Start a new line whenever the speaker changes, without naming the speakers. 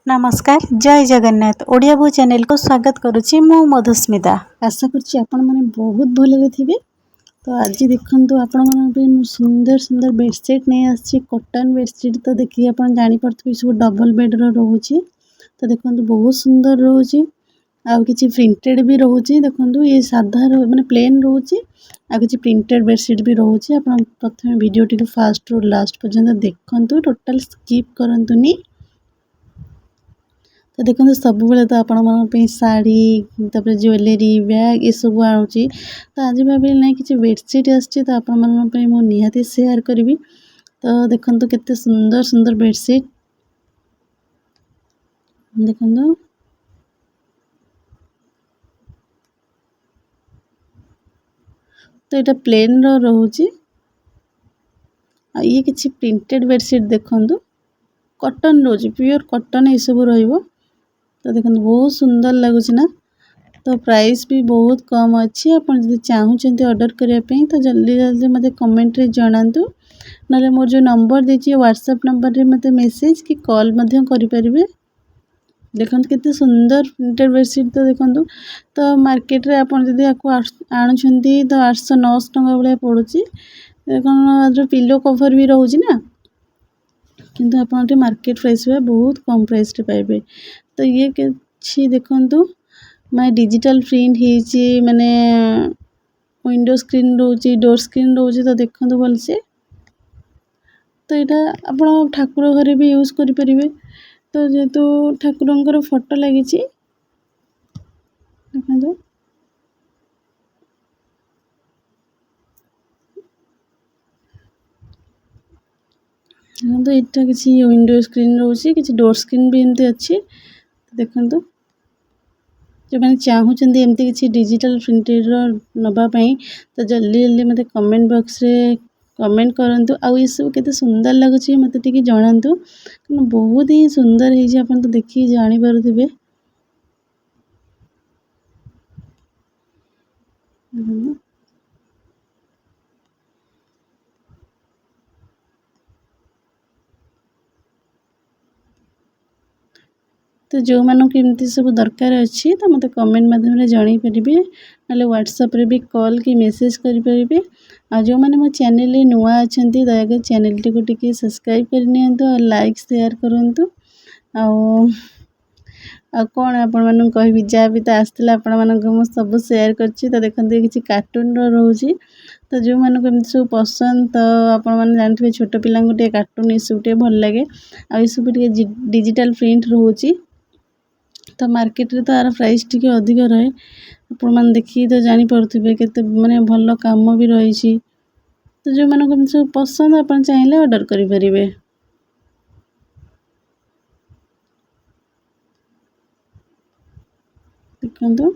नमस्कार जय जगन्नाथ ओडिया बो चैनल को स्वागत करुच्ची मु मधुस्मिता आशा करुच्ची आपण माने बहुत भले थे। तो आज देखंतु आपण माने सुंदर सुंदर बेडशीट नहीं आसी कॉटन बेडशीट तो देखिए आपण जानि परथि सब डबल बेड रो रहउची। तो देखंतु बहुत सुंदर रहउची आ किछि प्रिंटेड भी रहउची। देखंतु ये साधा माने प्लेन रहउची आ किछि प्रिंटेड बेडशीट भी रहउची। आपण प्रथमे वीडियो टी फास्ट रो लास्ट पर्यंत देखंतु टोटल स्किप करंतुनी। तो देखो सब बेले तो आपण शाढ़ी तापर ज्वेलरी बैग ये सब आणुची। तो आज भाविली ना कि बेडशीट आसी तो आपण निहाती शेयर करी। तो देखो केते सुंदर सुंदर बेडशीट देखो तो यहाँ प्लेन रोचे ये किसी प्रिंटेड बेडशीट देखो कॉटन रोज प्योर कॉटन ये सब रहिबो। तो देखो बहुत सुंदर लगुच ना। तो प्राइस भी बहुत कम अच्छी आपन जदि चाहूचंती ऑर्डर करिया पे तो जल्दी जल्दी मते कमेंट रे जणांतु नले मोर जो नंबर देछि व्हाट्सएप नंबर रे मते मेसेज कि कॉल मध्य करि परिबे। देखो कितने सुंदर प्रिंटेड बेडशीट तो देखो तो मार्केट रे आपन जदि आको आणुचंती तो 800-900 टका भलिया पडुची। देखो पिलो कवर भी रहउची ना किंतु आपन मार्केट प्राइस बहुत कम प्राइस रे पाइबे। तो ये कि देखंतु मैं डिजिटल प्रिंट ହେଇची माने विंडो स्क्रीन रोची डोर स्क्रीन रोची। तो देखंतु भल से तो एटा आपण ठाकुर घरे भी यूज करि परिबे। तो जेतु ठाकुरंकर फोटो लागिची देखंतु तो एटा किसी विंडो स्क्रीन रोची किसी डोर स्क्रीन भी एमती अच्छी। देखंतु जो मैंने चाहूचंदी एमती किसी डिजिटल प्रिंटेड नबा पई तो जल्दी जल्दी मते कमेंट बॉक्स रे कमेंट करंतु। आ ये सब केते सुंदर लागुची मते टिके जणांतु बहुत ही सुंदर हे जे आपन तो देखि जानि पारुथिबे। तो जो मानक एमती सब दरकार अच्छी तो मते कमेंट माध्यम रे जणाई परिबे नले व्हाट्सएप रे भी कॉल कि मेसेज करि परिबे। आ जो माने मो चैनल रे नुवा अछंती दयाके चैनल टी को टिके सब्सक्राइब कर नियंतु और लाइक शेयर करंतु। आ कोन आपण मानन कहबी जा भी त आस्थिला आपण मानन को सब शेयर करछि। तो देखंतु किछि कार्टून रो रहउची। तो जो मानन को एमती सब पसंद तो आपण माने जानथिबे छोट पिलांगु टे कार्टून ई सब टे भल लागे आ ई सब टे डिजिटल प्रिंट रहउची। तो मार्केट रे तो आर प्राइस टिके अधिक रहे आपण मान देखि तो जानि परथिबे केते माने भल काम भी रहिछि। तो जो मानन को सब पसंद आपण चाहिले ऑर्डर करि परिबे। देखंतु